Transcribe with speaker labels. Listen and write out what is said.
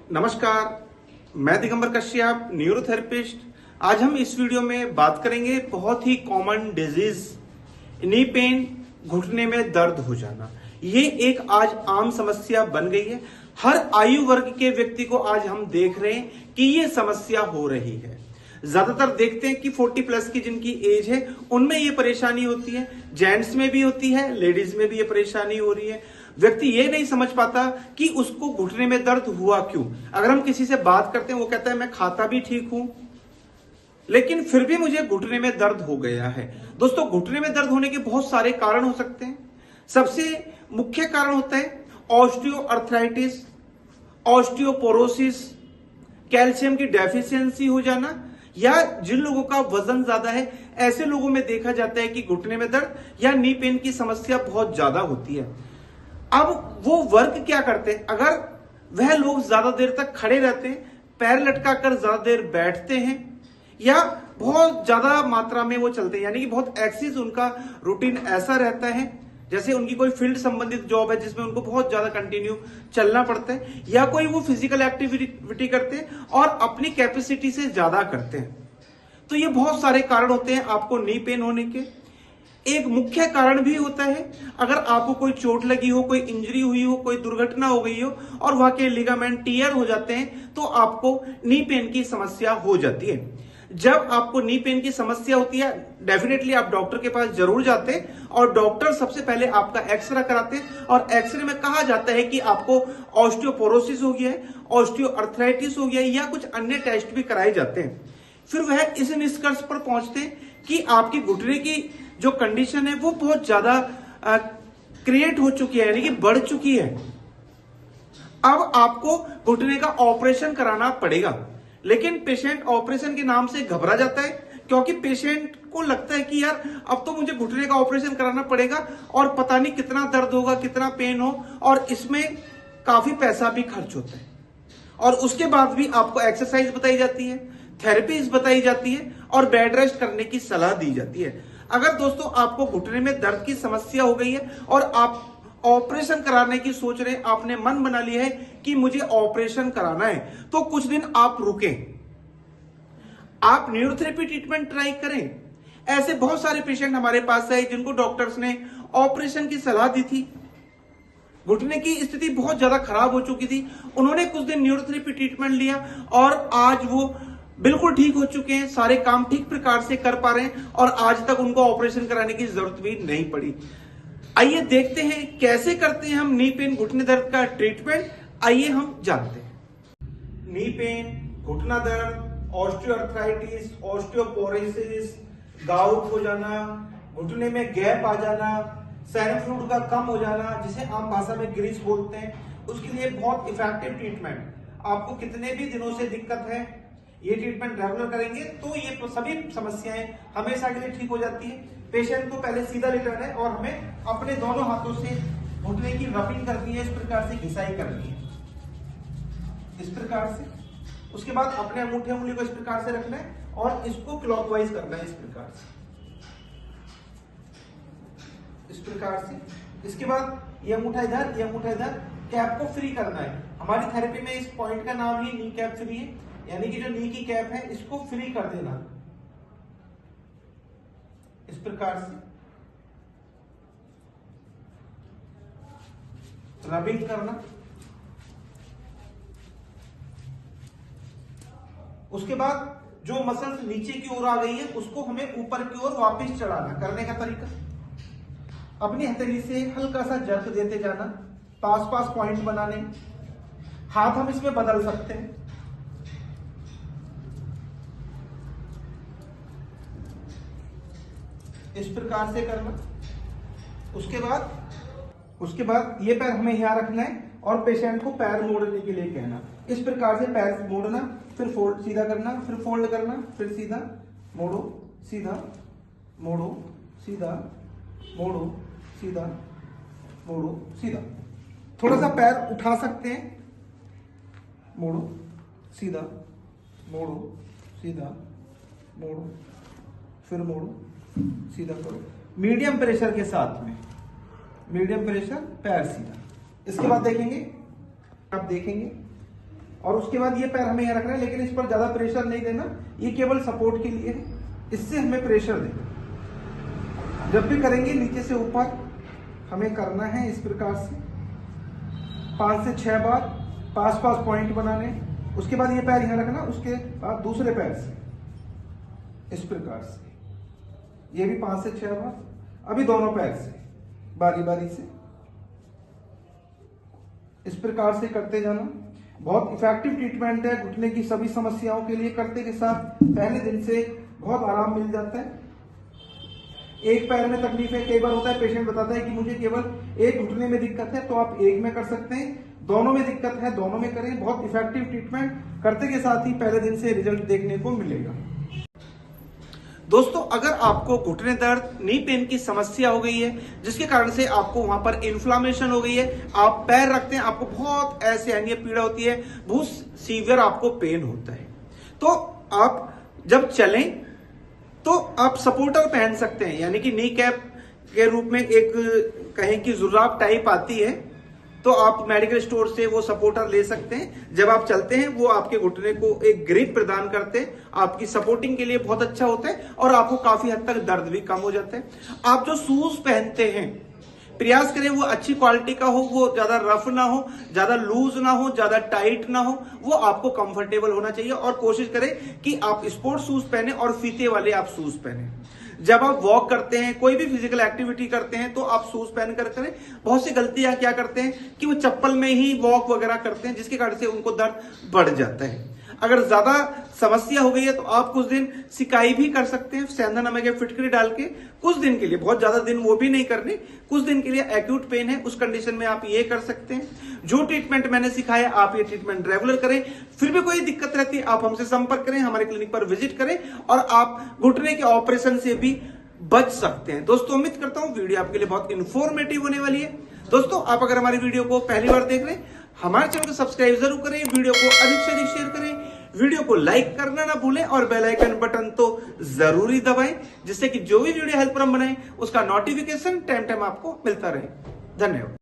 Speaker 1: नमस्कार, मैं दिगंबर कश्यप, न्यूरोथेरेपिस्ट। आज हम इस वीडियो में बात करेंगे बहुत ही कॉमन डिजीज नी पेन, घुटने में दर्द हो जाना। ये एक आज आम समस्या बन गई है। हर आयु वर्ग के व्यक्ति को आज हम देख रहे हैं कि ये समस्या हो रही है। ज्यादातर देखते हैं कि 40 प्लस की जिनकी एज है उनमें ये परेशानी होती है, जेंट्स में भी होती है, लेडीज में भी ये परेशानी हो रही है। व्यक्ति ये नहीं समझ पाता कि उसको घुटने में दर्द हुआ क्यों। अगर हम किसी से बात करते हैं, वो कहता है मैं खाता भी ठीक हूं लेकिन फिर भी मुझे घुटने में दर्द हो गया है। दोस्तों, घुटने में दर्द होने के बहुत सारे कारण हो सकते हैं। सबसे मुख्य कारण होता है ऑस्टियोआर्थराइटिस, ऑस्टियोपोरोसिस, कैल्शियम की डेफिशिएंसी हो जाना, या जिन लोगों का वजन ज्यादा है ऐसे लोगों में देखा जाता है कि घुटने में दर्द या नी पेन की समस्या बहुत ज्यादा होती है। अब वो वर्ग क्या करते हैं, अगर वह लोग ज्यादा देर तक खड़े रहते हैं, पैर लटकाकर ज्यादा देर बैठते हैं, या बहुत ज्यादा मात्रा में वो चलते हैं, यानी कि बहुत एक्सिस उनका रूटीन ऐसा रहता है जैसे उनकी कोई फील्ड संबंधित जॉब है जिसमें उनको बहुत ज्यादा कंटिन्यू चलना पड़ता है, या कोई वो फिजिकल एक्टिविटी करते हैं और अपनी कैपेसिटी से ज्यादा करते हैं, तो ये बहुत सारे कारण होते हैं आपको नी पेन होने के। एक मुख्य कारण भी होता है अगर आपको कोई चोट लगी हो, कोई इंजरी हुई हो, कोई दुर्घटना हो गई हो और वहां के लिगामेंट टियर हो जाते हैं तो आपको नी पेन की समस्या हो जाती है। जब आपको नी पेन की समस्या होती है, डेफिनेटली आप डॉक्टर के पास जरूर जाते हैं और डॉक्टर सबसे पहले आपका एक्सरे कराते हैं और एक्सरे में कहा जाता है कि आपको ऑस्टियोपोरोसिस हो गया है, ऑस्टियोआर्थराइटिस हो गया है, या कुछ अन्य टेस्ट भी कराए जाते हैं। फिर वह इस निष्कर्ष पर पहुंचते हैं कि आपकी घुटने की जो कंडीशन है वो बहुत ज्यादा क्रिएट हो चुकी है, यानी कि बढ़ चुकी है। अब आपको घुटने का ऑपरेशन कराना पड़ेगा। लेकिन पेशेंट ऑपरेशन के नाम से घबरा जाता है, क्योंकि पेशेंट को लगता है कि यार अब तो मुझे घुटने का ऑपरेशन कराना पड़ेगा और पता नहीं कितना दर्द होगा, कितना पेन हो, और इसमें काफी पैसा भी खर्च होता है। और उसके बाद भी आपको एक्सरसाइज बताई जाती है, थेरेपीज बताई जाती है और बेड रेस्ट करने की सलाह दी जाती है। अगर दोस्तों आपको घुटने में दर्द की समस्या हो गई है और आप ऑपरेशन कराने की सोच रहे हैं, आपने मन बना लिया है कि मुझे ऑपरेशन कराना है, तो कुछ दिन आप रुकें, आप न्यूरोथेरेपी ट्रीटमेंट ट्राई करें। ऐसे बहुत सारे पेशेंट हमारे पास आए जिनको डॉक्टर्स ने ऑपरेशन की सलाह दी थी, घुटने की स्थिति बहुत ज्यादा खराब हो चुकी थी, उन्होंने कुछ दिन न्यूरोथेरेपी ट्रीटमेंट लिया और आज वो बिल्कुल ठीक हो चुके हैं, सारे काम ठीक प्रकार से कर पा रहे हैं और आज तक उनको ऑपरेशन कराने की जरूरत भी नहीं पड़ी। आइए देखते हैं कैसे करते हैं हम नी पेन घुटने दर्द का ट्रीटमेंट। आइए हम जानते हैं। नी पेन, घुटना दर्द, ऑस्टियोआर्थराइटिस, ऑस्टियोपोरोसिस, गाउट हो जाना, घुटने में गैप आ जाना, साइनस फ्लूइड का कम हो जाना, जिसे आम भाषा में ग्रीस बोलते हैं, उसके लिए बहुत इफेक्टिव ट्रीटमेंट। आपको कितने भी दिनों से दिक्कत है, ये ट्रीटमेंट रेगुलर करेंगे तो ये सभी समस्याएं हमेशा के लिए ठीक हो जाती है। पेशेंट को पहले सीधा लेटाना है और हमें अपने दोनों हाथों से घुटने की रबिंग करनी है, इस प्रकार से घिसाई करनी है, इस प्रकार से। उसके बाद अपने अंगूठे उंगली को इस प्रकार से रखना है और इसको क्लॉकवाइज करना है, इस प्रकार से, इस प्रकार से। इसके बाद ये अंगूठा इधर, ये अंगूठा इधर, कैप को फ्री करना है। हमारी थेरेपी में इस पॉइंट का नाम ही नी कैप फ्री है, यानी कि जो नी की कैप है इसको फ्री कर देना, इस प्रकार से रबिंग करना। उसके बाद जो मसल्स नीचे की ओर आ गई है उसको हमें ऊपर की ओर वापस चढ़ाना। करने का तरीका, अपनी हथेली से हल्का सा जर्क देते जाना, पास पास पॉइंट बनाने। हाथ हम इसमें बदल सकते हैं, इस प्रकार से करना। उसके बाद ये पैर हमें यहां रखना है और पेशेंट को पैर मोड़ने के लिए कहना, इस प्रकार से पैर मोड़ना, फिर फोल्ड सीधा करना, फिर फोल्ड करना, फिर सीधा मोड़ो, सीधा मोड़ो, सीधा मोड़ो, सीधा मोड़ो, सीधा। थोड़ा सा पैर उठा सकते हैं, मोड़ो, सीधा मोड़ो, सीधा मोड़ो, फिर मोड़ो, सीधा करो, मीडियम प्रेशर के साथ में, मीडियम प्रेशर, पैर सीधा। इसके बाद देखेंगे, आप देखेंगे और उसके बाद ये पैर हमें यहाँ रखना है, लेकिन इस पर ज्यादा प्रेशर नहीं देना, ये केवल सपोर्ट के लिए है, इससे हमें प्रेशर देना। जब भी करेंगे नीचे से ऊपर हमें करना है इस प्रकार से 5 से 6 बार, पास पॉइंट बनाने। उसके बाद ये पैर यहाँ रखना, उसके बाद दूसरे पैर से इस प्रकार से, ये भी 5 से 6 बार। अभी दोनों पैर से बारी बारी से इस प्रकार से करते जाना। बहुत इफेक्टिव ट्रीटमेंट है घुटने की सभी समस्याओं के लिए। करते के साथ पहले दिन से बहुत आराम मिल जाता है। एक पैर में तकलीफ है, कई बार होता है पेशेंट बताता है कि मुझे केवल एक घुटने में दिक्कत है, तो आप एक में कर सकते हैं। दोनों में दिक्कत है, दोनों में करें। बहुत इफेक्टिव ट्रीटमेंट, करते के साथ ही पहले दिन से रिजल्ट देखने को मिलेगा। दोस्तों, अगर आपको घुटने दर्द, नी पेन की समस्या हो गई है, जिसके कारण से आपको वहां पर इन्फ्लामेशन हो गई है, आप पैर रखते हैं, आपको बहुत ऐसे अन्य पीड़ा होती है, बहुत सीवियर आपको पेन होता है, तो आप जब चलें तो आप सपोर्टर पहन सकते हैं, यानी कि नी कैप के रूप में एक कहें कि जुराब टाइप आती है, तो आप मेडिकल स्टोर से वो सपोर्टर ले सकते हैं। जब आप चलते हैं वो आपके घुटने को एक ग्रिप प्रदान करते हैं, आपकी सपोर्टिंग के लिए बहुत अच्छा होता है और आपको काफी हद तक दर्द भी कम हो जाता है। आप जो शूज पहनते हैं, प्रयास करें वो अच्छी क्वालिटी का हो, वो ज्यादा रफ ना हो, ज्यादा लूज ना हो, ज्यादा टाइट ना हो, वो आपको कंफर्टेबल होना चाहिए। और कोशिश करें कि आप स्पोर्ट्स शूज पहने और फीते वाले आप शूज पहने। जब आप वॉक करते हैं, कोई भी फिजिकल एक्टिविटी करते हैं, तो आप शूज पहन कर करें। बहुत सी गलतियां क्या करते हैं कि वो चप्पल में ही वॉक वगैरह करते हैं, जिसके कारण से उनको दर्द बढ़ जाता है। अगर ज्यादा समस्या हो गई है तो आप कुछ दिन सिकाई भी कर सकते हैं, सेंधा नमक या फिटकरी डाल के कुछ दिन के लिए, बहुत ज्यादा दिन वो भी नहीं करने, कुछ दिन के लिए। एक्यूट पेन है उस कंडीशन में आप ये कर सकते हैं। जो ट्रीटमेंट मैंने सिखाया आप ये ट्रीटमेंट रेगुलर करें। फिर भी कोई दिक्कत रहती है आप हमसे संपर्क करें, हमारे क्लिनिक पर विजिट करें और आप घुटने के ऑपरेशन से भी बच सकते हैं। दोस्तों, उम्मीद करता हूं वीडियो आपके लिए बहुत इंफॉर्मेटिव होने वाली है। दोस्तों, आप अगर हमारी वीडियो को पहली बार देख रहे हैं, हमारे चैनल को सब्सक्राइब जरूर करें, वीडियो को अधिक से अधिक शेयर करें, वीडियो को लाइक करना ना भूलें और बेल आइकन बटन तो जरूरी दबाएं, जिससे कि जो भी वीडियो हेल्प हम बनाएं उसका नोटिफिकेशन टाइम आपको मिलता रहे। धन्यवाद।